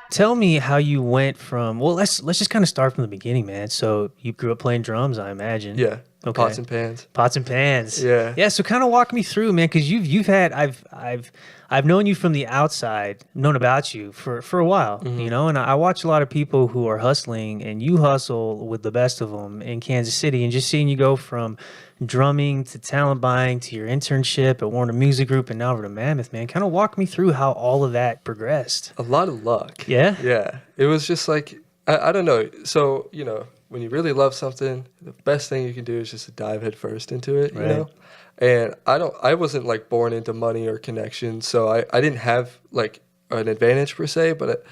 Tell me how you went from, well, let's just kind of start from the beginning, man. So you grew up playing drums, I imagine. Yeah. Okay. Pots and pans. Pots and pans. Yeah. Yeah. So kind of walk me through, man, because you've had I've known you from the outside, known about you for a while, you know, and I watch a lot of people who are hustling, and you hustle with the best of them in Kansas City, and just seeing you go from drumming to talent buying to your internship at Warner Music Group and now over to Mammoth, man. Kind of walk me through how all of that progressed. A lot of luck. Yeah? Yeah. It was just like, I don't know. So, you know, when you really love something, the best thing you can do is just to dive head first into it, you know? And I wasn't like born into money or connections, so I didn't have like an advantage per se, but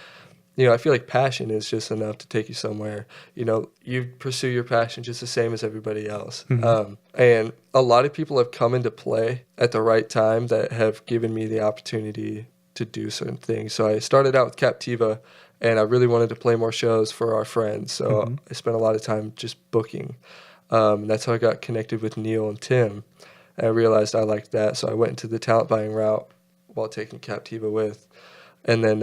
you know, I feel like passion is just enough to take you somewhere. You know, you pursue your passion just the same as everybody else. And a lot of people have come into play at the right time that have given me the opportunity to do certain things. So I started out with Captiva, and I really wanted to play more shows for our friends. So I spent a lot of time just booking. That's how I got connected with Neil and Tim. And I realized I liked that, so I went into the talent buying route while taking Captiva with. And then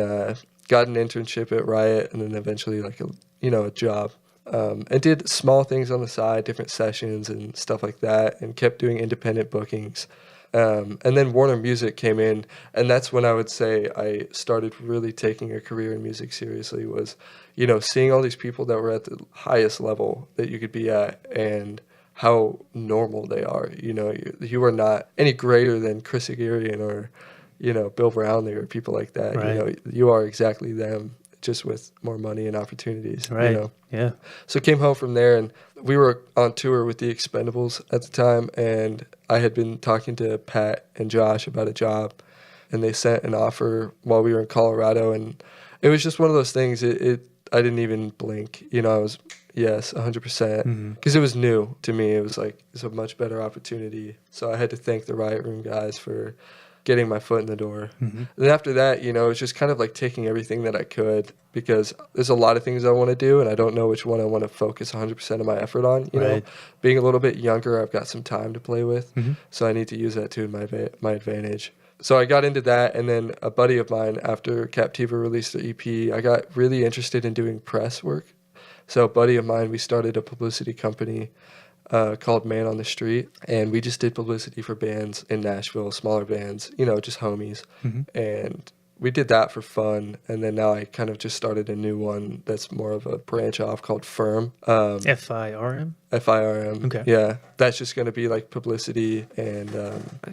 got an internship at Riot, and then eventually like a job. And did small things on the side, different sessions and stuff like that, and kept doing independent bookings. And then Warner Music came in, and that's when I would say I started really taking a career in music seriously, was, you know, seeing all these people that were at the highest level that you could be at and how normal they are. You know, you are not any greater than Chris Agirian or, you know, Bill Brownlee or people like that. Right. You know, you are exactly them, just with more money and opportunities. Right. You know? Yeah. So came home from there, and we were on tour with the Expendables at the time, and I had been talking to Pat and Josh about a job, and they sent an offer while we were in Colorado, and it was just one of those things. I didn't even blink. You know, I was, yes, 100%, because it was new to me. It was like, it's a much better opportunity. So I had to thank the Riot Room guys for getting my foot in the door. And after that, you know, it's just kind of like taking everything that I could, because there's a lot of things I want to do, and I don't know which one I want to focus 100% of my effort on. You know, being a little bit younger, I've got some time to play with, so I need to use that to my advantage. So I got into that, and then a buddy of mine, after Captiva released the EP, I got really interested in doing press work. So a buddy of mine, we started a publicity company called Man on the Street, and we just did publicity for bands in Nashville, smaller bands, you know, just homies. And we did that for fun, and then now I kind of just started a new one that's more of a branch off called Firm. FIRM? FIRM. Okay. Yeah. That's just going to be like publicity, and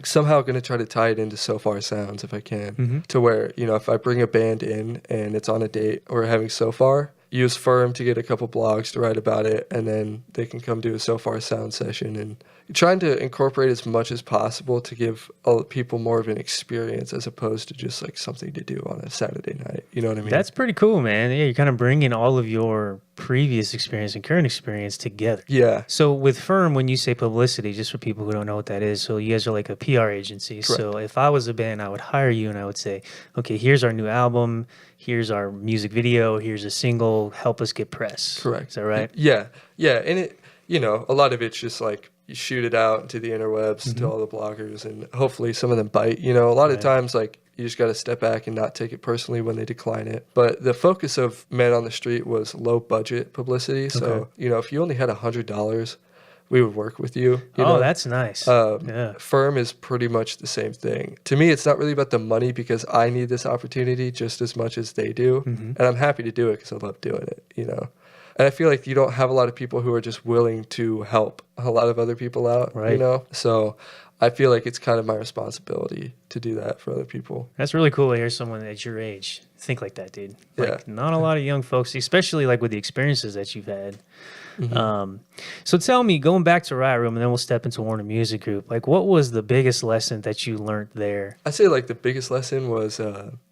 somehow going to try to tie it into Sofar Sounds if I can, to where, you know, if I bring a band in and it's on a date or having Sofar, use Firm to get a couple blogs to write about it, and then they can come do a Sofar Sound session, and trying to incorporate as much as possible to give people more of an experience as opposed to just like something to do on a Saturday night. You know what I mean? That's pretty cool, man. Yeah, you're kind of bringing all of your previous experience and current experience together. Yeah. So with Firm, when you say publicity, just for people who don't know what that is, so you guys are like a PR agency. Correct. So if I was a band, I would hire you and I would say, okay, here's our new album, here's our music video, here's a single, help us get press. Correct. Is that right? Yeah. Yeah. And it, you know, a lot of it's just like, you shoot it out into the interwebs to all the bloggers, and hopefully some of them bite. You know, a lot of times, like, you just got to step back and not take it personally when they decline it. But the focus of Man on the Street was low budget publicity. So, you know, if you only had $100, we would work with you. You know? That's nice. Firm is pretty much the same thing. To me, it's not really about the money, because I need this opportunity just as much as they do. And I'm happy to do it because I love doing it, you know. And I feel like you don't have a lot of people who are just willing to help a lot of other people out, you know? So I feel like it's kind of my responsibility to do that for other people. That's really cool to hear someone at your age think like that, dude. Like, not a lot of young folks, especially like with the experiences that you've had. So tell me, going back to Riot Room, and then we'll step into Warner Music Group, like, what was the biggest lesson that you learned there? I'd say like the biggest lesson was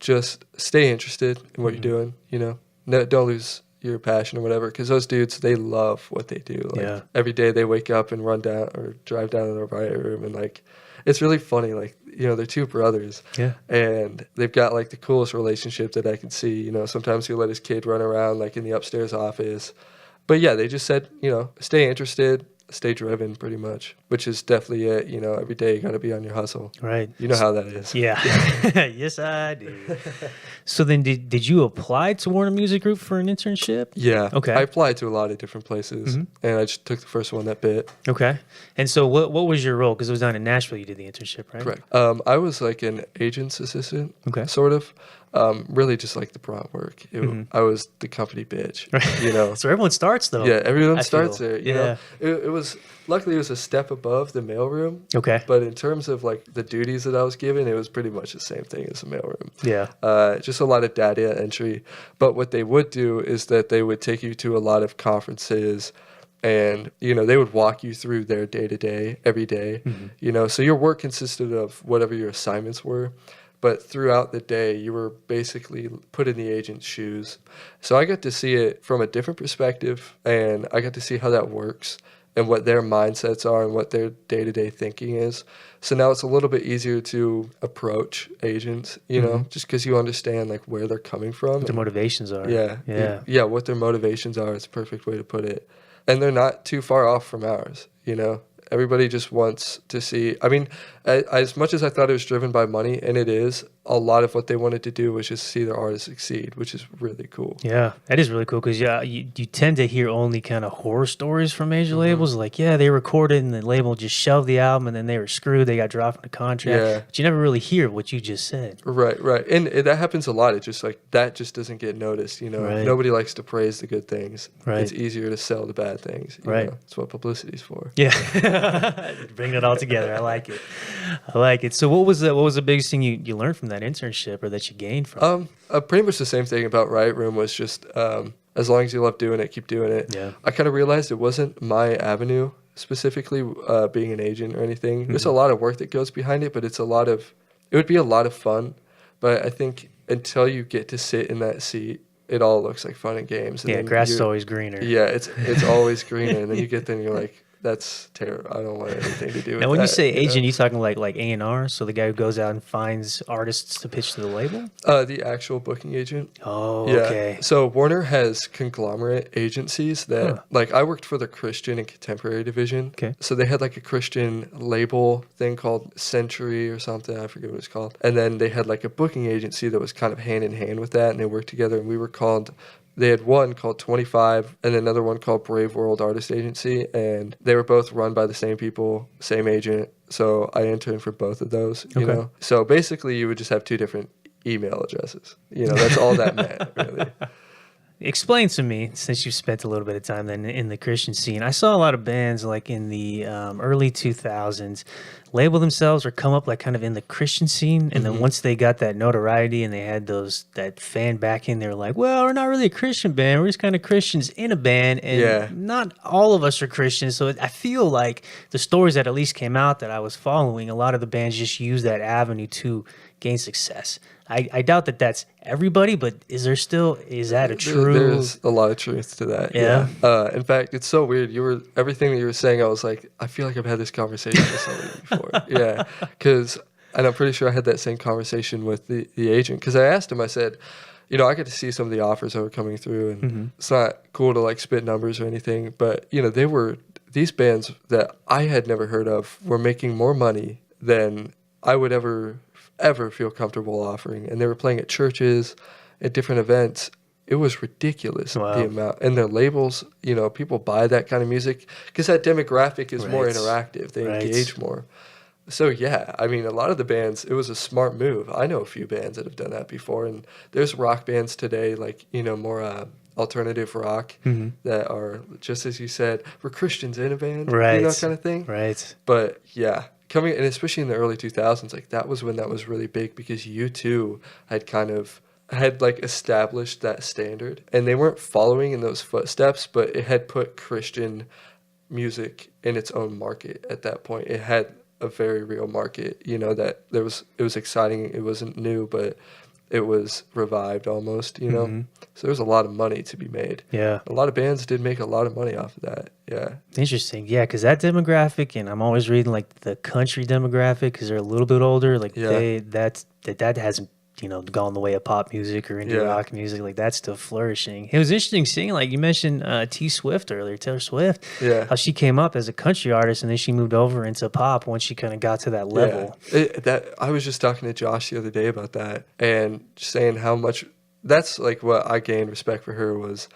just stay interested in what you're doing, you know? Don't lose your passion or whatever, because those dudes, they love what they do. Like, every day they wake up and run down or drive down to the Riot Room, and like, it's really funny. Like, you know, they're two brothers, and they've got like the coolest relationship that I can see. You know, sometimes he'll let his kid run around like in the upstairs office, but yeah, they just said, you know, stay interested, stay driven pretty much, which is definitely it. You know, every day you got to be on your hustle. Right. You know how that is. Yeah. Yes, I do. So then did you apply to Warner Music Group for an internship? Yeah. Okay. I applied to a lot of different places, and I just took the first one that bit. Okay. And so what was your role? Because it was down in Nashville you did the internship, right? Correct. I was like an agent's assistant, Okay. sort of. Really just like the prompt work. I was the company bitch, you know. So everyone starts though. Yeah, everyone I starts feel. there. You know, it was luckily it was a step above the mailroom. Okay. But in terms of like the duties that I was given, it was pretty much the same thing as the mailroom. Yeah. Just a lot of data entry. But what they would do is that they would take you to a lot of conferences, and you know they would walk you through their day to day every day. You know, so your work consisted of whatever your assignments were. But throughout the day, you were basically put in the agent's shoes. So I got to see it from a different perspective, and I got to see how that works and what their mindsets are and what their day-to-day thinking is. So now it's a little bit easier to approach agents, you know, just because you understand like where they're coming from. What their motivations are. Yeah, what their motivations are is a perfect way to put it. And they're not too far off from ours, you know. Everybody just wants to see. I mean, as much as I thought it was driven by money, and it is, a lot of what they wanted to do was just see their artists succeed, which is really cool. Yeah, that is really cool because you tend to hear only kind of horror stories from major labels. Like, yeah, they recorded and the label just shelved the album and then they were screwed. They got dropped from the contract. Yeah. But you never really hear what you just said. Right. And that happens a lot. It's just like that just doesn't get noticed. You know, nobody likes to praise the good things. Right. It's easier to sell the bad things. You know? That's what publicity's for. Yeah. Bring it all together. I like it. So what was the biggest thing you learned from that internship or that you gained from it? Pretty much the same thing about Riot Room was just as long as you love doing it, keep doing it. Yeah. I kind of realized it wasn't my avenue specifically, being an agent or anything. There's a lot of work that goes behind it, but it would be a lot of fun. But I think until you get to sit in that seat, it all looks like fun and games. And grass is always greener. Yeah, it's always greener. And then you get there and you're like, that's terrible. I don't want anything to do with that. Now, when you say agent, you talking like A&R? So the guy who goes out and finds artists to pitch to the label? The actual booking agent. Oh, yeah. Okay. So Warner has conglomerate agencies that, like, I worked for the Christian and Contemporary division. Okay. So they had like a Christian label thing called Century or something. I forget what it's called. And then they had like a booking agency that was kind of hand in hand with that, and they worked together. And we were called. They had one called 25 and another one called Brave World Artist Agency, and they were both run by the same people, same agent. So I interned for both of those, you know. So basically you would just have two different email addresses. You know, that's all that meant, really. Explain to me, since you've spent a little bit of time then in the Christian scene. I saw a lot of bands like in the early 2000s label themselves or come up like kind of in the Christian scene, and then once they got that notoriety and they had that fan backing, they were like, well, we're not really a Christian band, we're just kind of Christians in a band, and not all of us are Christians. So I feel like the stories that at least came out that I was following, a lot of the bands just use that avenue to gain success. I doubt that that's everybody, but is that a true? There's a lot of truth to that. Yeah. In fact, it's so weird. Everything that you were saying, I was like, I feel like I've had this conversation with somebody before. Yeah, and I'm pretty sure I had that same conversation with the agent, because I asked him. I said, you know, I got to see some of the offers that were coming through, and it's not cool to like spit numbers or anything, but you know, these bands that I had never heard of were making more money than I would ever feel comfortable offering, and they were playing at churches, at different events. It was ridiculous, the amount. And their labels, you know, people buy that kind of music because that demographic is more interactive. They engage more. So yeah, I mean, a lot of the bands, it was a smart move. I know a few bands that have done that before, and there's rock bands today, like, you know, more alternative rock that are, just as you said, we're Christians in a band, you know, kind of thing. Right. But yeah, and especially in the early 2000s, like that was when that was really big, because U2 had like established that standard, and they weren't following in those footsteps, but it had put Christian music in its own market at that point. It had a very real market, you know, that it was exciting. It wasn't new, but it was revived almost, you know. So there was a lot of money to be made. Yeah. A lot of bands did make a lot of money off of that. Yeah. Interesting. Yeah, because that demographic, and I'm always reading like the country demographic because they're a little bit older. Like that hasn't gone the way of pop music or indie rock music, like that's still flourishing. It was interesting seeing, like you mentioned, T Swift earlier, Taylor Swift. Yeah. How she came up as a country artist and then she moved over into pop once she kind of got to that level. That I was just talking to Josh the other day about that and saying how much that's like what I gained respect for her was,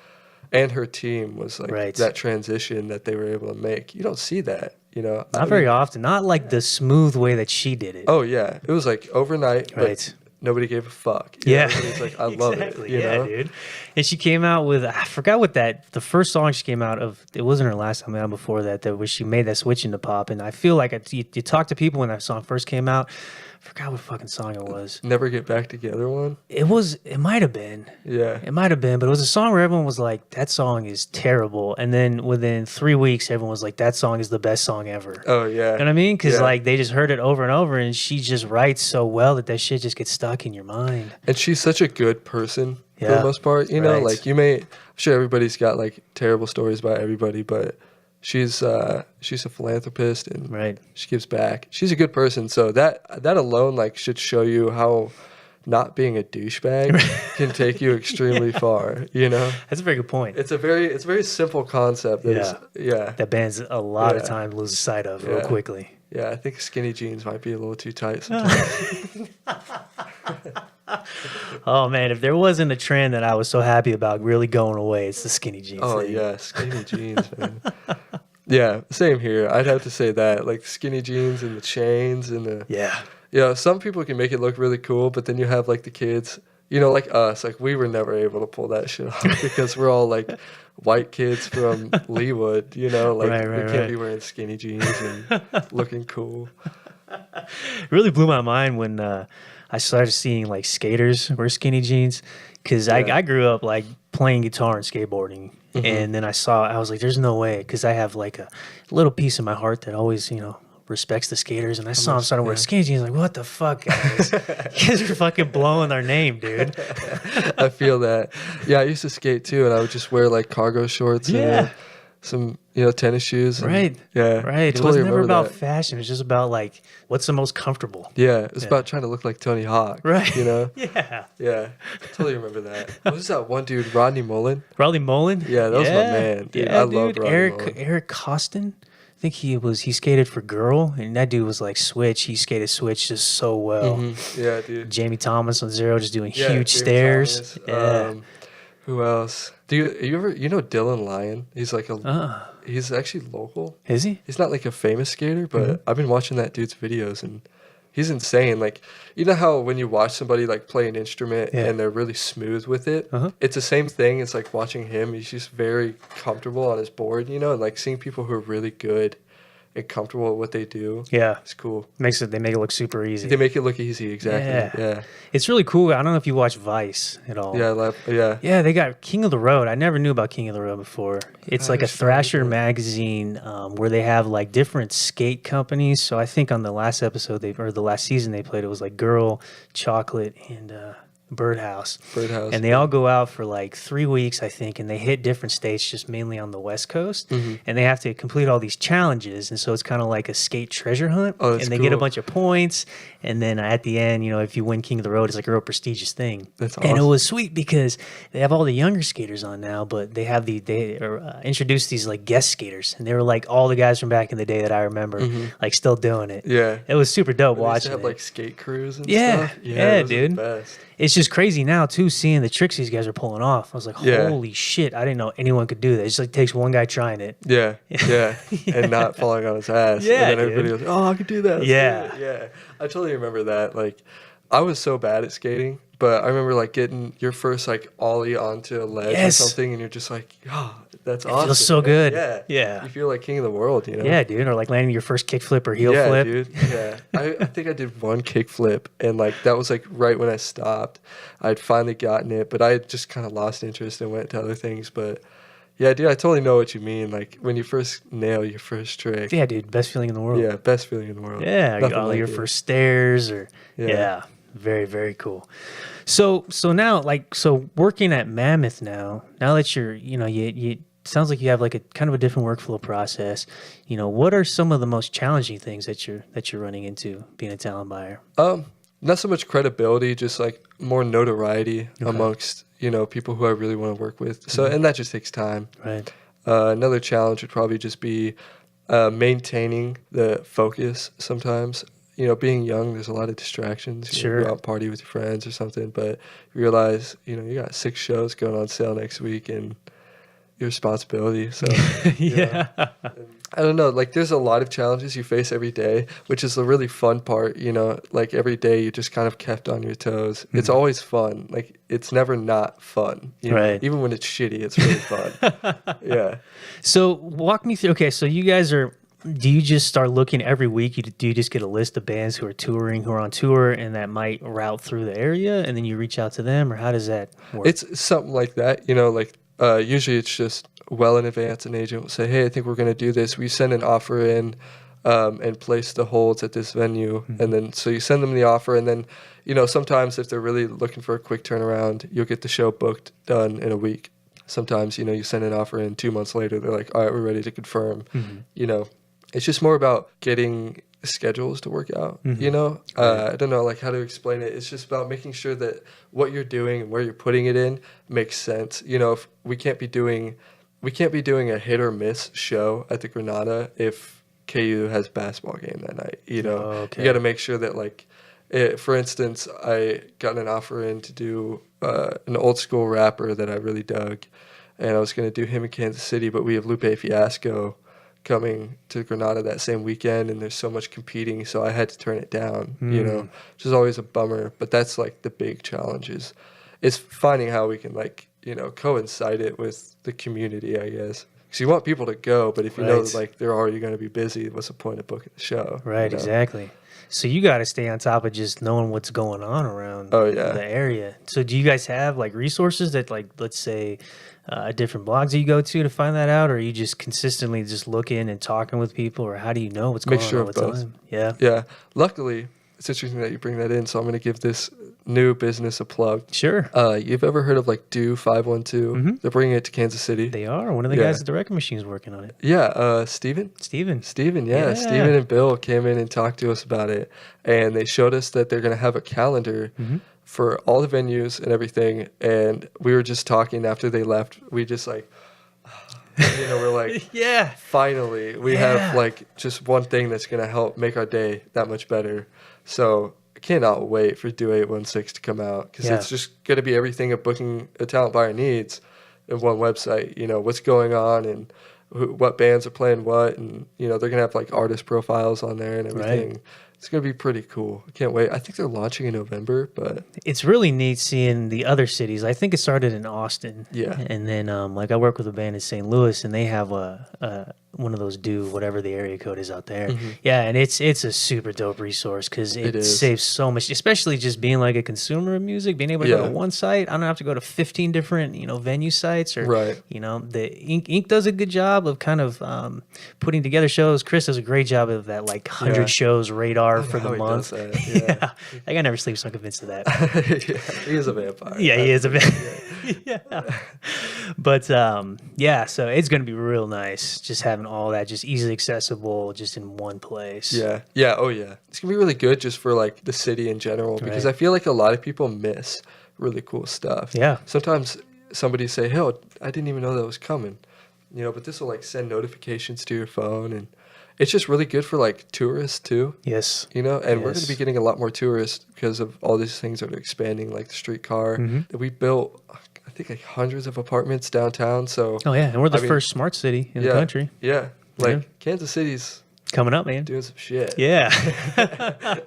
and her team was like that transition that they were able to make. You don't see that, Not very often. Not like the smooth way that she did it. Oh yeah, it was like overnight. But nobody gave a fuck. It's like I love it. Dude. And she came out with, I forgot what the first song she came out of. It wasn't her last time out before that where she made that switch into pop. And I feel like you talk to people when that song first came out. I forgot what fucking song it was. Never Get Back Together one? It might have been. Yeah. It might have been, but it was a song where everyone was like, that song is terrible. And then within 3 weeks, everyone was like, that song is the best song ever. Oh, yeah. You know what I mean? Because like they just heard it over and over, and she just writes so well that shit just gets stuck in your mind. And she's such a good person for the most part. Like I'm sure everybody's got like terrible stories about everybody, but she's a philanthropist and she gives back. She's a good person, so that alone like should show you how not being a douchebag can take you extremely far. That's a very good point. It's a very simple concept. That bands a lot of time lose sight of real quickly. Yeah, I think skinny jeans might be a little too tight sometimes. Oh man, if there wasn't a trend that I was so happy about really going away, it's the skinny jeans. Oh thing. Yeah, skinny jeans, man. Yeah, same here. I'd have to say that, like skinny jeans and the chains and the some people can make it look really cool, but then you have like the kids, like us, like we were never able to pull that shit off because we're all like white kids from Leawood, we can't be wearing skinny jeans and looking cool. It really blew my mind when I started seeing like skaters wear skinny jeans, because I grew up like playing guitar and skateboarding. And then I was like, there's no way, because I have like a little piece of my heart that always, respects the skaters. And I saw them starting to wear skinny jeans. Like, what the fuck, guys? You guys are fucking blowing our name, dude. I feel that. Yeah, I used to skate too, and I would just wear like cargo shorts and some, tennis shoes. And, yeah. Right. It was never about fashion. It was just about like, what's the most comfortable. Yeah. It was about trying to look like Tony Hawk. Right. Yeah. Yeah. I totally remember that. What was that one dude, Rodney Mullen? Rodney Mullen? Yeah, that was my man. Dude, I love Rodney Mullen. Eric Costin? I think he skated for Girl, and that dude was like Switch. He skated Switch just so well. Yeah, dude. Jamie Thomas on Zero just doing huge stairs. Who else? Do you ever Dylan Lyon? He's like he's actually local. Is he? He's not like a famous skater, but I've been watching that dude's videos and he's insane. Like, you know how when you watch somebody like play an instrument and they're really smooth with it? It's the same thing. It's like watching him. He's just very comfortable on his board, and like seeing people who are really good and comfortable at what they do. Yeah. It's cool. They make it look super easy. They make it look easy, exactly. Yeah. It's really cool. I don't know if you watch Vice at all. Yeah, Yeah, they got King of the Road. I never knew about King of the Road before. It's like a Thrasher magazine where they have like different skate companies. So I think on the last episode the last season they played, it was like Girl, Chocolate, and Birdhouse. And they all go out for like 3 weeks, I think, and they hit different states, just mainly on the West Coast. And they have to complete all these challenges. And so it's kind of like a skate treasure hunt. And they get a bunch of points. And then at the end, if you win King of the Road, it's like a real prestigious thing. That's awesome. And it was sweet because they have all the younger skaters on now, but they have introduced these like guest skaters. And they were like all the guys from back in the day that I remember, like still doing it. Yeah. It was super dope watching have it. like skate crews and stuff. Yeah, dude. The best. It's just crazy now too, seeing the tricks these guys are pulling off. I was like, holy shit, I didn't know anyone could do that. It just like takes one guy trying it. Yeah. And not falling on his ass. Yeah, and then everybody goes, oh, I could do that. Yeah. I totally remember that. Like, I was so bad at skating, but I remember like getting your first like ollie onto a ledge or something, and you're just like, oh, that's awesome. It feels so good. Yeah. You feel like king of the world, Yeah, dude. Or like landing your first kickflip or heel flip. Dude. Yeah, I think I did one kickflip, and like that was like right when I stopped. I'd finally gotten it, but I had just kind of lost interest and went to other things. But yeah, dude, I totally know what you mean. Like when you first nail your first trick. Yeah, dude, best feeling in the world. Yeah, best feeling in the world. Yeah, all your first stairs or very, very cool. So now, working at Mammoth now that you're, you sounds like you have like a kind of a different workflow process. What are some of the most challenging things that you're running into being a talent buyer? not so much credibility, just like more notoriety amongst, you know, people who I really want to work with. So, and that just takes time. Right. Another challenge would probably just be maintaining the focus sometimes. You know, being young, there's a lot of distractions. You know, go out and party with your friends or something, but you realize, you know, you got 6 shows going on sale next week and your responsibility. So, yeah. I don't know, like there's a lot of challenges you face every day, which is the really fun part, you know, like every day you're just kind of kept on your toes. It's always fun. Like it's never not fun. You know? Even when it's shitty, it's really fun. Yeah. So walk me through, okay, so you guys do you just start looking every week? Do you just get a list of bands who are touring, who are on tour, and that might route through the area, and then you reach out to them, or how does that work? It's something like that, you know, like usually it's just well in advance. An agent will say, hey, I think we're going to do this. We send an offer in and place the holds at this venue. And then so you send them the offer, and then, you know, sometimes if they're really looking for a quick turnaround, you'll get the show booked done in a week. Sometimes, you know, you send an offer in 2 months later, they're like, all right, we're ready to confirm. You know, it's just more about getting schedules to work out, you know? I don't know like how to explain it. It's just about making sure that what you're doing and where you're putting it in makes sense. You know, if we can't be doing a hit or miss show at the Granada if KU has a basketball game that night, you know? You got to make sure that like, for instance, I got an offer in to do an old school rapper that I really dug, and I was going to do him in Kansas City, but we have Lupe Fiasco coming to Granada that same weekend, and there's so much competing, so I had to turn it down, you know, which is always a bummer. But that's like the big challenge is finding how we can like, you know, coincide it with the community, I guess. Because you want people to go, but if you know like they're already going to be busy, what's the point of booking the show? Right, you know? Exactly. So you got to stay on top of just knowing what's going on around the area. So do you guys have like resources that like, let's say, different blogs that you go to find that out, or are you just consistently just looking and talking with people, or how do you know what's going on all the time? Yeah. Luckily, it's interesting that you bring that in, so I'm going to give this new business a plug. Sure. You've ever heard of like Do 512? They're bringing it to Kansas City. They are. One of the guys at the record machine is working on it. Yeah. Steven, yeah. Steven and Bill came in and talked to us about it, and they showed us that they're going to have a calendar for all the venues and everything. And we were just talking after they left. We just like, you know, we're like, finally, we have like just one thing that's going to help make our day that much better. So I cannot wait for Do 816 to come out, because it's just going to be everything a booking a talent buyer needs in one website. You know, what's going on and what bands are playing what, and, you know, they're going to have like artist profiles on there and everything. It's going to be pretty cool. I can't wait. I think they're launching in November, but it's really neat seeing the other cities. I think it started in Austin. Yeah. And then like I work with a band in St. Louis, and they have one of those Do whatever the area code is out there. Yeah, and it's a super dope resource, because it saves so much, especially just being like a consumer of music, being able to go to one site. I don't have to go to 15 different, you know, venue sites, or you know, the Ink does a good job of kind of puting together shows. Chris does a great job of that, like 100 shows radar for the month. That guy never sleeps, so I'm convinced of that. He is a vampire. Yeah, he is a vampire. But so it's going to be real nice just having all that just easily accessible just in one place. Oh yeah, it's gonna be really good just for like the city in general, because I feel like a lot of people miss really cool stuff. Sometimes somebody say, hey, I didn't even know that was coming, you know, but this will like send notifications to your phone, and it's just really good for like tourists too. You know, and we're going to be getting a lot more tourists because of all these things that are expanding, like the streetcar that we built. I think like hundreds of apartments downtown. So and we're the first smart city in the country. Kansas City's coming up, man. Doing some shit. Awesome.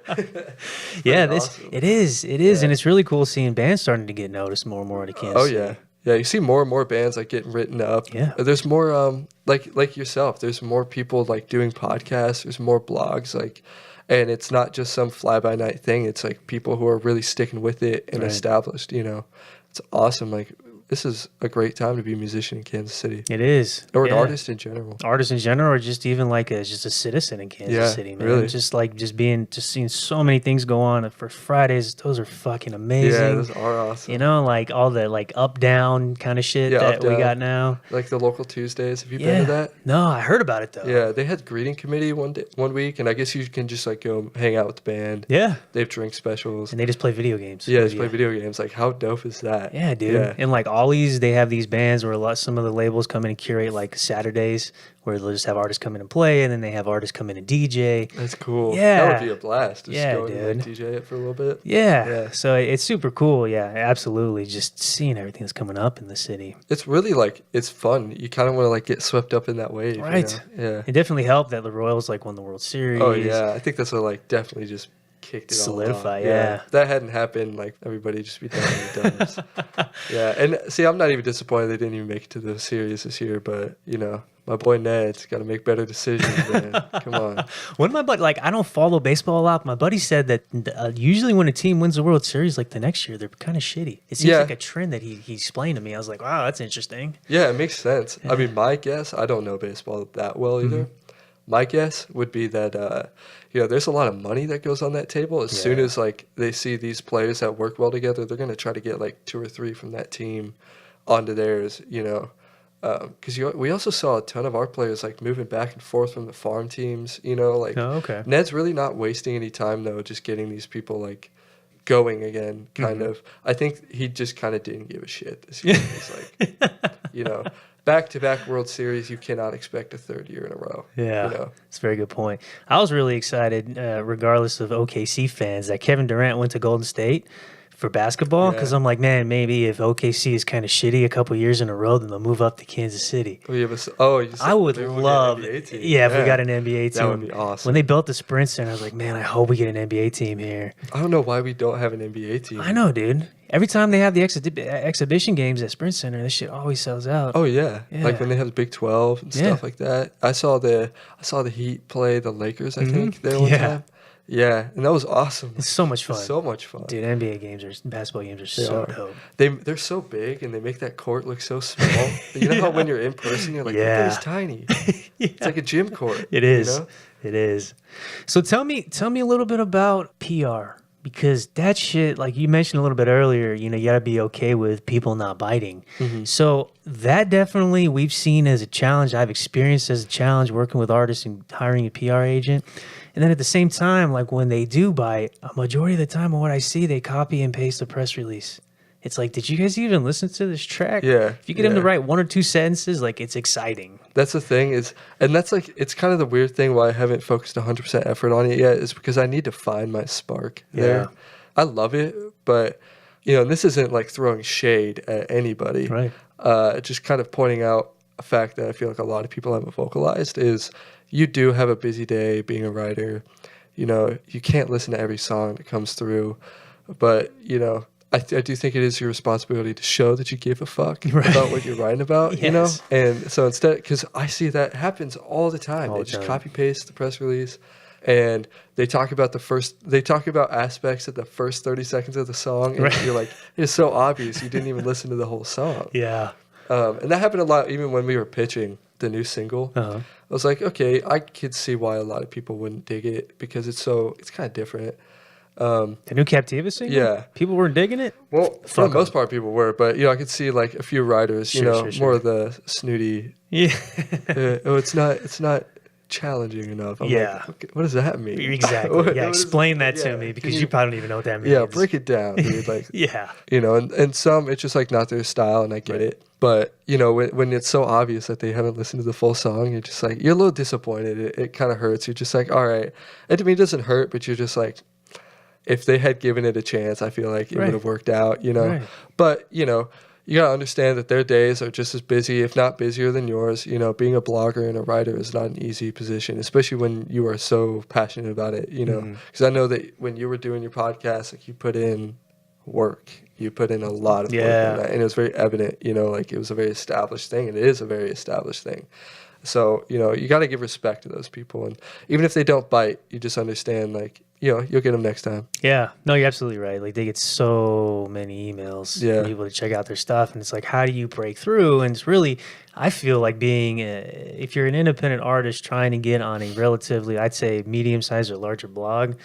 It is, and it's really cool seeing bands starting to get noticed more and more in Kansas City. Yeah, you see more and more bands like getting written up. There's more like yourself. There's more people like doing podcasts. There's more blogs, like, and it's not just some fly by night thing. It's like people who are really sticking with it and established. You know, it's awesome. Like, this is a great time to be a musician in Kansas City. It is. Or an artist in general. Artists in general, or just even like just a citizen in Kansas City, man. Really. Just seeing so many things go on for Fridays. Those are fucking amazing. Yeah, those are awesome. You know, like all the like up down kind of shit that we got now. Like the local Tuesdays. Have you been to that? No, I heard about it though. Yeah, they had greeting committee one week, and I guess you can just like go hang out with the band. Yeah. They have drink specials. And they just play video games. Yeah, they play video games. Like, how dope is that? Yeah, dude. Yeah. And like Ollie's, they have these bands where some of the labels come in and curate like Saturdays where they'll just have artists come in and play, and then they have artists come in and DJ. That's cool. Yeah. That would be a blast. Just go in and like, DJ it for a little bit. Yeah. So it's super cool. Yeah, absolutely. Just seeing everything that's coming up in the city. It's really like, it's fun. You kind of want to like get swept up in that wave. Right. You know? Yeah. It definitely helped that the Royals like won the World Series. Oh, yeah. I think that's what like definitely just kicked it solidify, all off. yeah. If that hadn't happened, like everybody just be down in the dumps. Yeah, and see, I'm not even disappointed they didn't even make it to the series this year, but you know, my boy Ned's got to make better decisions, man. Come on. One of my buddies, like, I don't follow baseball a lot. My buddy said that usually when a team wins the World Series, like the next year, they're kind of shitty. It seems like a trend that he explained to me. I was like, wow, that's interesting. Yeah, it makes sense. I mean, my guess, I don't know baseball that well either. My guess would be that, you know, there's a lot of money that goes on that table. As soon as like they see these players that work well together, they're going to try to get like 2 or 3 from that team onto theirs, you know. Because we also saw a ton of our players like moving back and forth from the farm teams, you know, like Ned's really not wasting any time though, just getting these people like going again, kind of. I think he just kind of didn't give a shit this year. He's like, you know, back-to-back World Series, you cannot expect a third year in a row. Yeah, you know? That's a very good point. I was really excited, regardless of OKC fans, that Kevin Durant went to Golden State for basketball, because I'm like, man, maybe if OKC is kind of shitty a couple years in a row, then they'll move up to Kansas City. I would love, if we got an NBA team. That would be awesome. When they built the Sprint Center, I was like, man, I hope we get an NBA team here. I don't know why we don't have an NBA team. I know, dude. Every time they have the exhibition games at Sprint Center, this shit always sells out. Oh yeah. Like when they have the Big 12 and stuff like that. I saw the Heat play the Lakers, I think, there one time. Yeah, and that was awesome. It's so much fun. So much fun. Dude, basketball games are so dope. They're so big, and they make that court look so small. You know how when you're in person, you're like, that is tiny. It's like a gym court. It is. You know? It is. So tell me a little bit about PR. Because that shit, like you mentioned a little bit earlier, you know, you got to be okay with people not biting. So that definitely we've seen as a challenge. I've experienced as a challenge working with artists and hiring a PR agent. And then at the same time, like when they do bite, a majority of the time of what I see, they copy and paste the press release. It's like, did you guys even listen to this track? Yeah. If you get them to write 1 or 2 sentences, like it's exciting. That's the thing and that's like, it's kind of the weird thing why I haven't focused 100% effort on it yet is because I need to find my spark there. I love it, but you know, and this isn't like throwing shade at anybody. Right. Just kind of pointing out a fact that I feel like a lot of people haven't vocalized is you do have a busy day being a writer. You know, you can't listen to every song that comes through, but you know, I do think it is your responsibility to show that you give a fuck about what you're writing about, you know? And so instead, because I see that happens all the time. They just copy paste the press release and they talk about aspects of the first 30 seconds of the song. And you're like, it's so obvious you didn't even listen to the whole song. Yeah. And that happened a lot even when we were pitching the new single. I was like, okay, I could see why a lot of people wouldn't dig it because it's kind of different. The new Captiva single? Yeah. People weren't digging it? Well, for the most part, people were. But, you know, I could see, like, a few writers, more of the snooty. Yeah. It's not challenging enough. I'm like, okay, what does that mean? Exactly. Explain that to me because you probably don't even know what that means. Yeah, break it down, dude. Like, you know, and some, it's just, like, not their style, and I get it. But, you know, when it's so obvious that they haven't listened to the full song, you're just like, you're a little disappointed. It kind of hurts. You're just like, all right. And to me, it doesn't hurt, but you're just like, if they had given it a chance, I feel like it would have worked out, you know. But, you know, you got to understand that their days are just as busy, if not busier than yours. You know, being a blogger and a writer is not an easy position, especially when you are so passionate about it, you know. Because I know that when you were doing your podcast, like you put in work. You put in a lot of work in that, and it was very evident, you know, like it was a very established thing, and it is a very established thing. So, you know, you got to give respect to those people. And even if they don't bite, you just understand, like, you'll get them next time. Yeah, no, you're absolutely right. Like they get so many emails Yeah. from people to check out their stuff, and it's like, how do you break through? And it's really, I feel like if you're an independent artist trying to get on a relatively, I'd say, medium-sized or larger blog,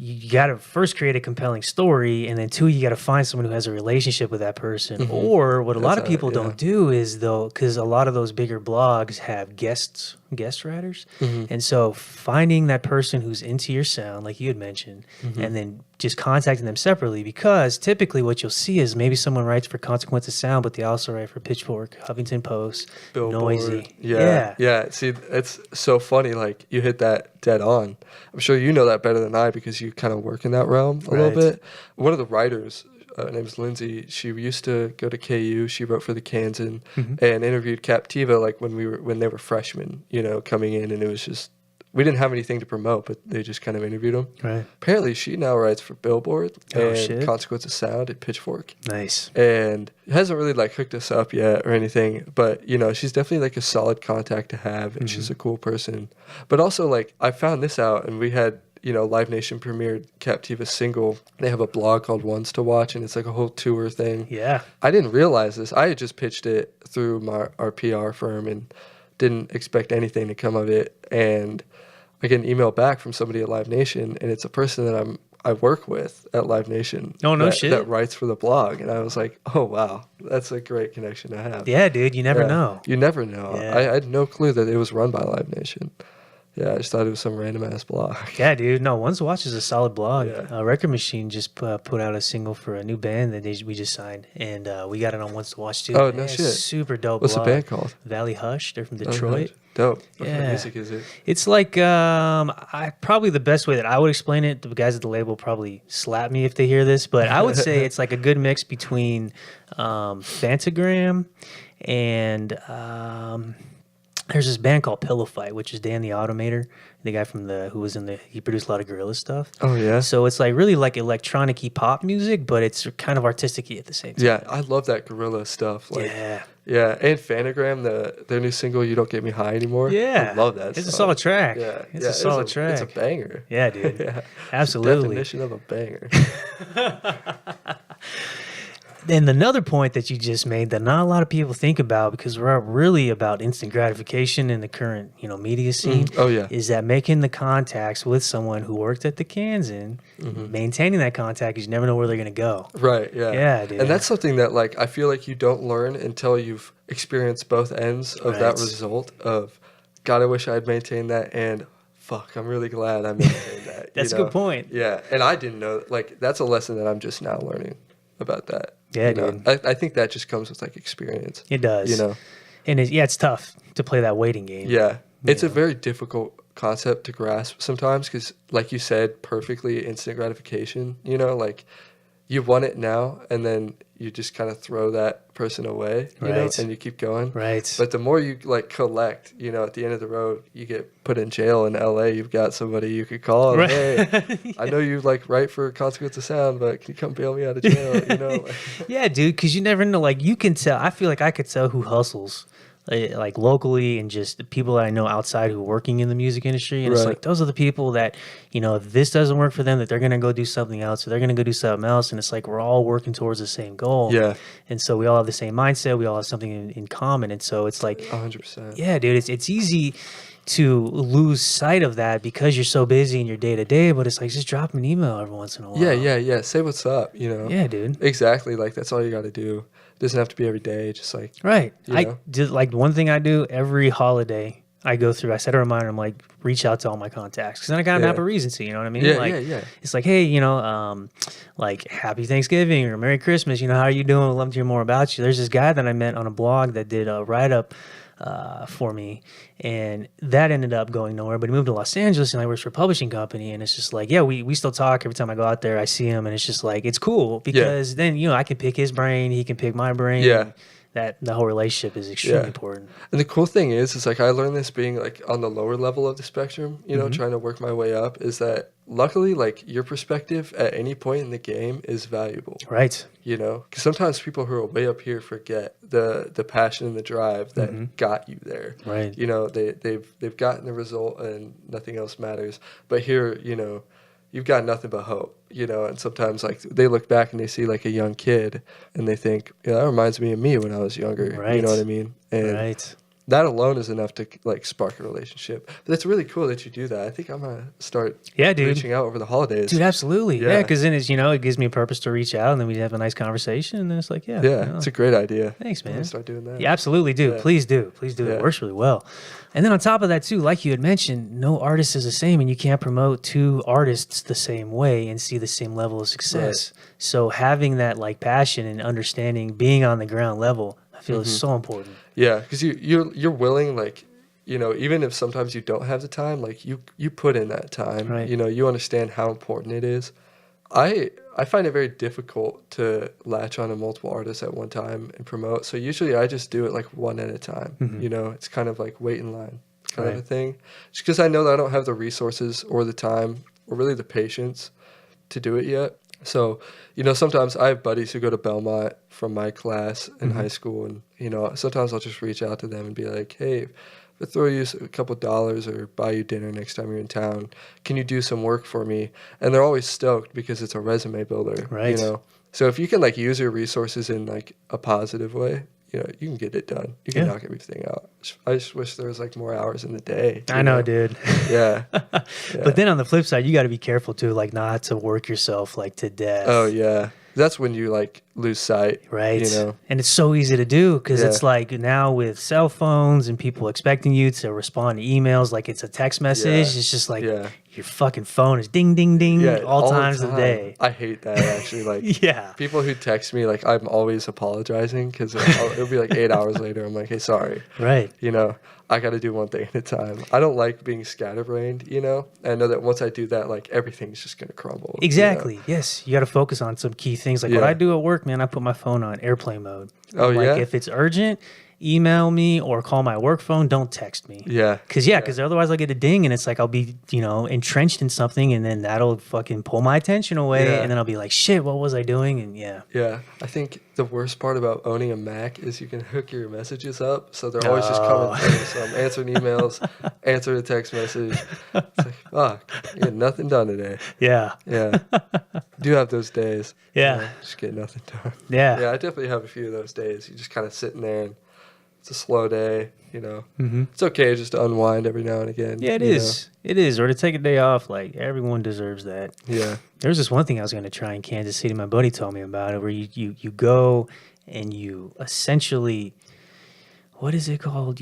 you got to first create a compelling story, and then two, you got to find someone who has a relationship with that person. Or what a lot of people don't do is, though, because a lot of those bigger blogs have guest writers, and so finding that person who's into your sound, like you had mentioned, and then just contacting them separately, because typically what you'll see is maybe someone writes for Consequence of Sound, but they also write for Pitchfork, Huffington Post, Billboard. Noisy. Yeah. See, it's so funny. Like you hit that dead on. I'm sure you know that better than I because you kind of work in that realm a little bit. One of the writers, her name's Lindsay. She used to go to KU. She wrote for the Kansan and interviewed Captiva like when they were freshmen, coming in, and it was just we didn't have anything to promote, but they just kind of interviewed them. Right. Apparently, she now writes for Billboard and shit. Consequence of Sound at Pitchfork. Nice. And hasn't really like hooked us up yet or anything, but she's definitely like a solid contact to have, and she's a cool person. But also like I found this out, and we had Live Nation premiered Captiva's single. They have a blog called Ones to Watch, and it's like a whole tour thing. Yeah. I didn't realize this. I had just pitched it through our PR firm and didn't expect anything to come of it. And I get an email back from somebody at Live Nation, and it's a person that I work with at Live Nation. Oh, no shit. That writes for the blog. And I was like, oh, wow, that's a great connection to have. Yeah, dude, you never know. You never know. Yeah. I had no clue that it was run by Live Nation. Yeah, I just thought it was some random ass blog. Yeah, dude. No, Ones to Watch is a solid blog. Yeah. Record Machine just put out a single for a new band that we just signed, and we got it on Ones to Watch too. Oh, no shit. Super dope. What's blog. the band called? Valley Hush. They're from Detroit. Dope. What Yeah. kind of music is it? It's like probably the best way that I would explain it. The guys at the label probably slap me if they hear this, but I would say it's like a good mix between Fantagram and there's this band called Pillow Fight, which is Dan the Automator, the guy from he produced a lot of Gorilla stuff. Oh, yeah? So it's like really like electronic-y pop music, but it's kind of artistic-y at the same time. Yeah, I love that Gorilla stuff. Like, Yeah. Yeah, and Fanagram, their new single, You Don't Get Me High Anymore. Yeah. I love that It's song. a solid track. Yeah. It's a solid track. It's a banger. Yeah, dude. Yeah. Absolutely. Definition of a banger. And another point that you just made that not a lot of people think about, because we're really about instant gratification in the current, media scene. Oh, yeah. Is that making the contacts with someone who worked at the Kansan, maintaining that contact, because you never know where they're going to go. Right, yeah. Yeah, dude. And that's something that, like, I feel like you don't learn until you've experienced both ends of that result of, God, I wish I had maintained that, and fuck, I'm really glad I maintained that. That's a good point. Yeah, and I didn't know, like, that's a lesson that I'm just now learning about that. Yeah, dude. I think that just comes with, like, experience. It does. And it's tough to play that waiting game. Yeah. It's a very difficult concept to grasp sometimes because, like you said, perfectly instant gratification, like you want it now and then you just kind of throw that person away, and you keep going. Right. But the more you like collect, at the end of the road, you get put in jail in LA. You've got somebody you could call. Right. Hey, I know you like write for Consequence of Sound, but can you come bail me out of jail? Yeah, dude, because you never know. Like you can tell. I feel like I could tell who hustles. Like locally and just the people that I know outside who are working in the music industry. And it's like, those are the people that, if this doesn't work for them, that they're going to go do something else or they're going to go do something else. And it's like, we're all working towards the same goal. Yeah. And so we all have the same mindset. We all have something in common. And so it's like, 100%. Yeah, dude, it's easy to lose sight of that because you're so busy in your day to day, but it's like, just drop an email every once in a while. Yeah. Say what's up, Yeah, dude. Exactly. Like that's all you got to do. It doesn't have to be every day. Just like, right. I did like one thing I do every holiday. I go through, I set a reminder, I'm like, reach out to all my contacts. Because then I got a reason to, you know what I mean? Yeah. It's like, hey, like, happy Thanksgiving or Merry Christmas. How are you doing? I'd love to hear more about you. There's this guy that I met on a blog that did a write-up for me. And that ended up going nowhere. But he moved to Los Angeles and I works for a publishing company. And it's just like, yeah, we still talk every time I go out there. I see him. And it's just like, it's cool because then, I can pick his brain. He can pick my brain. Yeah. that the whole relationship is extremely important. And the cool thing is like I learned this being like on the lower level of the spectrum, you know, trying to work my way up, is that luckily like your perspective at any point in the game is valuable. Right. You know, because sometimes people who are way up here forget the passion and the drive that got you there. Right. You know, they've gotten the result and nothing else matters. But here, you know, you've got nothing but hope, you know, and sometimes like they look back and they see like a young kid and they think, yeah, that reminds me of me when I was younger. Right. You know what I mean? And that alone is enough to like spark a relationship. But it's really cool that you do that. I think I'm gonna start reaching out over the holidays. Dude, absolutely. Yeah, because then it's, you know, it gives me a purpose to reach out, and then we have a nice conversation, and then it's like, you know. It's a great idea. Thanks, man. I'm gonna start doing that. Yeah, absolutely do. Yeah. Please do. Yeah. It works really well. And then on top of that too, like you had mentioned, no artist is the same, and you can't promote two artists the same way and see the same level of success. Right. So having that like passion and understanding, being on the ground level, I feel is so important. Yeah, because you're willing, like, you know, even if sometimes you don't have the time, like you put in that time. Right. You know, you understand how important it is. I find it very difficult to latch on to multiple artists at one time and promote. So usually I just do it like one at a time. You know, it's kind of like wait in line kind of a thing. Just because I know that I don't have the resources or the time or really the patience to do it yet. So, you know, sometimes I have buddies who go to Belmont from my class in high school, and, you know, sometimes I'll just reach out to them and be like, hey, if I throw you a couple dollars or buy you dinner next time you're in town, can you do some work for me? And they're always stoked because it's a resume builder, right? You know, so if you can like use your resources in like a positive way, you know, you can get it done. You can knock everything out. I just wish there was like more hours in the day. I know, dude. Yeah. But then on the flip side, you got to be careful too, like not to work yourself like to death. Oh yeah. That's when you like lose sight. Right. You know? And it's so easy to do because it's like now with cell phones and people expecting you to respond to emails like it's a text message. It's just like your fucking phone is ding, ding, ding all times of the day. I hate that actually. Like people who text me, like I'm always apologizing because it'll be like 8 hours later. I'm like, hey, sorry. Right. You know, I got to do one thing at a time. I don't like being scatterbrained, you know? And I know that once I do that, like everything's just going to crumble. Exactly. You know? Yes. You got to focus on some key things. Like what I do at work, man, I put my phone on airplane mode. Oh, like if it's urgent, email me or call my work phone. Don't text me. Yeah. Because otherwise I'll get a ding and it's like I'll be, you know, entrenched in something and then that'll fucking pull my attention away and then I'll be like, shit, what was I doing? And Yeah. I think the worst part about owning a Mac is you can hook your messages up. So they're always just coming through. So I'm answering emails, answering a text message. It's like, fuck, I get nothing done today. Yeah. Do have those days. Just get nothing done. Yeah, I definitely have a few of those days. You're just kind of sitting there and it's a slow day, you know. It's okay just to unwind every now and again. Yeah, it is. It is. Or to take a day off. Like, everyone deserves that. Yeah. There's this one thing I was going to try in Kansas City. My buddy told me about it, where you go and you essentially, what is it called?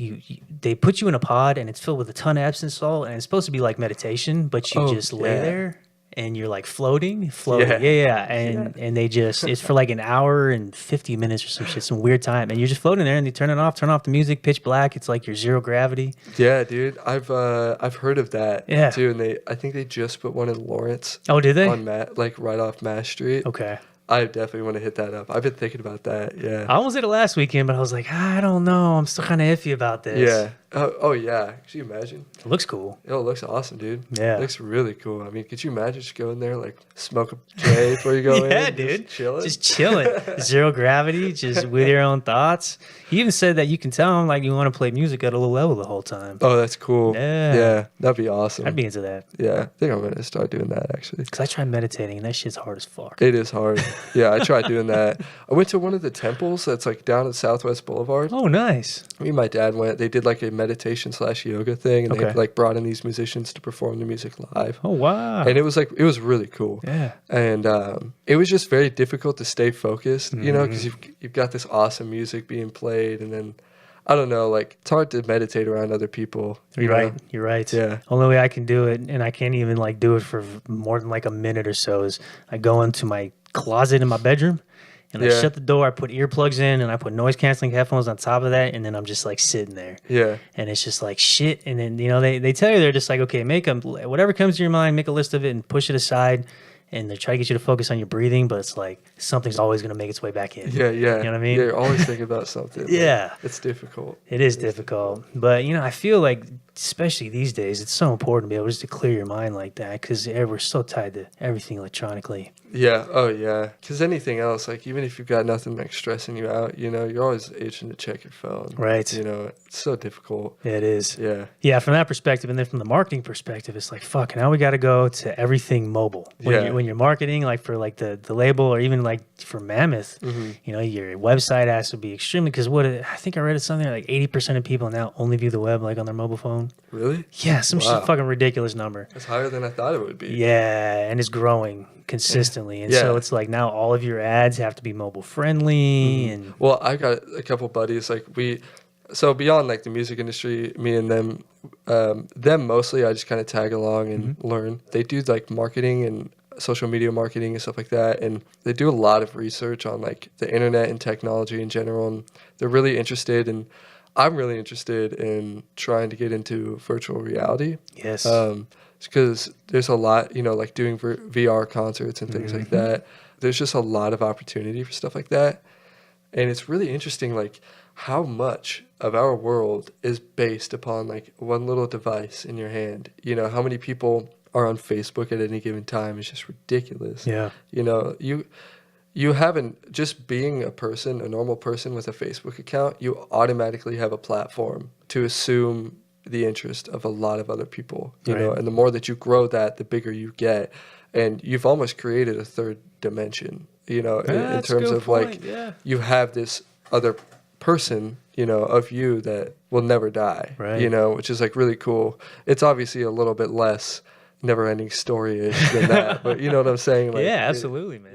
They put you in a pod and it's filled with a ton of Epsom salt and it's supposed to be like meditation, but you just lay there. And you're like floating. And they just, it's for like an hour and 50 minutes or some shit, some weird time. And you're just floating there and they turn off the music, pitch black. It's like your zero gravity. Yeah, dude. I've heard of that too. And I think they just put one in Lawrence. Oh, did they? On like right off Mass Street. Okay. I definitely want to hit that up. I've been thinking about that. Yeah. I almost did it last weekend, but I was like, I don't know. I'm still kind of iffy about this. Yeah. Oh, yeah. Could you imagine? It looks cool. It looks awesome, dude. Yeah. It looks really cool. I mean, could you imagine just going there, like, smoke a J before you go in? Yeah, dude. Just chilling. Zero gravity, just with your own thoughts. He even said that you can tell him, like, you want to play music at a low level the whole time. Oh, that's cool. Yeah. That'd be awesome. I'd be into that. Yeah. I think I'm going to start doing that, actually. Because I tried meditating, and that shit's hard as fuck. It is hard. Yeah, I tried doing that. I went to one of the temples that's, like, down at Southwest Boulevard. Oh, nice. Me and my dad went. They did, like, a meditation/yoga thing, and they, like, brought in these musicians to perform the music live. Oh, wow. And it was, like, it was really cool. Yeah. And it was just very difficult to stay focused, you know, because you've got this awesome music being played, and then, I don't know, like, it's hard to meditate around other people. You're right. You're right. Yeah. Only way I can do it, and I can't even, like, do it for more than, like, a minute or so, is I go into my closet in my bedroom, and I shut the door, I put earplugs in, and I put noise-canceling headphones on top of that, and then I'm just, like, sitting there. Yeah. And it's just, like, shit. And then, you know, they tell you, they're just like, okay, make them, whatever comes to your mind, make a list of it and push it aside and they try to get you to focus on your breathing, but it's like something's always going to make its way back in. Yeah, yeah. You know what I mean? Yeah, you're always thinking about something. Yeah. Like, it's difficult. It is difficult. But, you know, I feel like, especially these days, it's so important to be able just to clear your mind like that because we're so tied to everything electronically. Yeah. Oh, yeah. Because anything else, like even if you've got nothing like stressing you out, you know, you're always itching to check your phone. Right. You know, it's so difficult. Yeah, it is. Yeah. Yeah, from that perspective, and then from the marketing perspective, it's like, fuck, now we got to go to everything mobile. When you're marketing, like for like the label or even like for Mammoth, you know, your website has to be extremely, because I think I read it something like 80% of people now only view the web like on their mobile phone. Really? Yeah, some fucking ridiculous number. That's higher than I thought it would be. Yeah, and it's growing consistently. And so it's like now all of your ads have to be mobile friendly. And well, I got a couple buddies, like so beyond like the music industry, me and them mostly, I just kind of tag along and learn. They do like marketing and social media marketing and stuff like that, and they do a lot of research on like the internet and technology in general, and they're really interested, and I'm really interested in trying to get into virtual reality. Yes. Because there's a lot, you know, like doing VR concerts and things like that. There's just a lot of opportunity for stuff like that. And it's really interesting, like, how much of our world is based upon, like, one little device in your hand. You know, how many people are on Facebook at any given time is just ridiculous. Yeah. You know, you haven't, just being a person, a normal person with a Facebook account, you automatically have a platform to assume the interest of a lot of other people, you know, and the more that you grow that, the bigger you get, and you've almost created a third dimension, you know, in terms of like, you have this other person, you know, of you that will never die, you know, which is like really cool. It's obviously a little bit less never-ending story-ish than that, but you know what I'm saying? Like, yeah, absolutely, man.